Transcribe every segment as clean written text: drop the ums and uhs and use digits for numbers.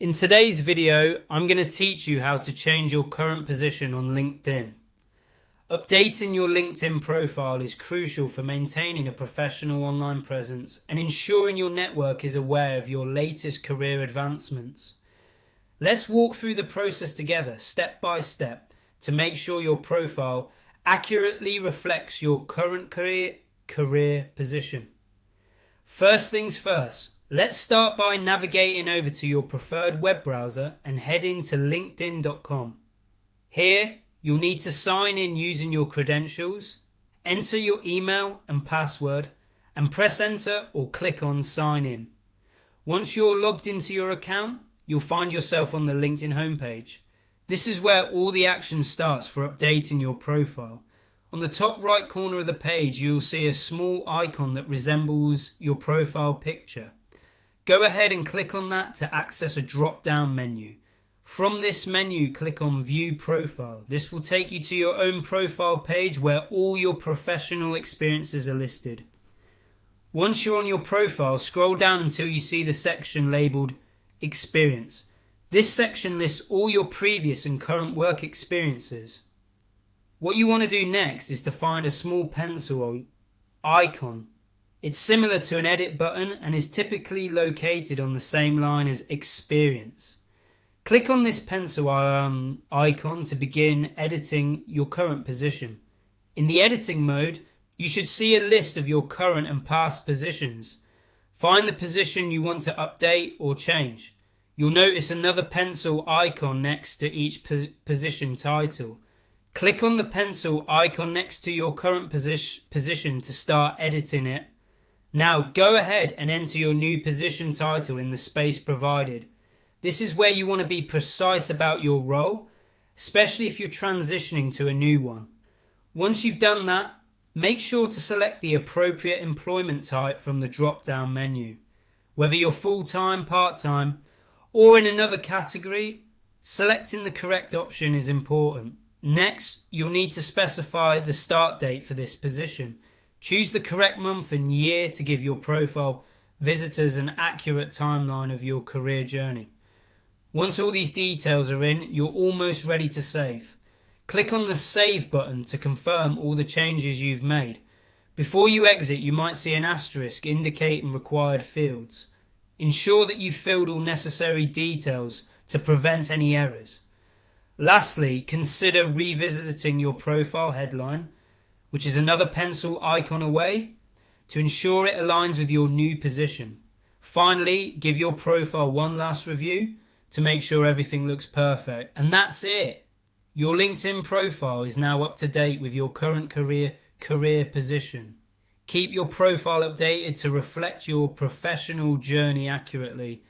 In today's video, I'm going to teach you how to change your current position on LinkedIn. Updating your LinkedIn profile is crucial for maintaining a professional online presence and ensuring your network is aware of your latest career advancements. Let's walk through the process together, step by step, to make sure your profile accurately reflects your current career position. First things first. Let's start by navigating over to your preferred web browser and heading to linkedin.com. Here, you'll need to sign in using your credentials, enter your email and password, and press enter or click on sign in. Once you're logged into your account, you'll find yourself on the LinkedIn homepage. This is where all the action starts for updating your profile. On the top right corner of the page, you'll see a small icon that resembles your profile picture. Go ahead and click on that to access a drop-down menu. From this menu, click on View Profile. This will take you to your own profile page where all your professional experiences are listed. Once you're on your profile, scroll down until you see the section labelled Experience. This section lists all your previous and current work experiences. What you want to do next is to find a small pencil or icon. It's similar to an edit button and is typically located on the same line as experience. Click on this pencil icon to begin editing your current position. In the editing mode, you should see a list of your current and past positions. Find the position you want to update or change. You'll notice another pencil icon next to each position title. Click on the pencil icon next to your current position to start editing it. Now go ahead and enter your new position title in the space provided. This is where you want to be precise about your role, especially if you're transitioning to a new one. Once you've done that, make sure to select the appropriate employment type from the drop-down menu. Whether you're full-time, part-time, or in another category, selecting the correct option is important. Next, you'll need to specify the start date for this position. Choose the correct month and year to give your profile visitors an accurate timeline of your career journey. Once all these details are in, you're almost ready to save. Click on the Save button to confirm all the changes you've made. Before you exit, you might see an asterisk indicating required fields. Ensure that you've filled all necessary details to prevent any errors. Lastly, consider revisiting your profile headline, which is another pencil icon away, to ensure it aligns with your new position. Finally, give your profile one last review to make sure everything looks perfect. And that's it. Your LinkedIn profile is now up to date with your current career position. Keep your profile updated to reflect your professional journey accurately.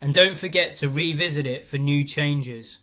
And don't forget to revisit it for new changes.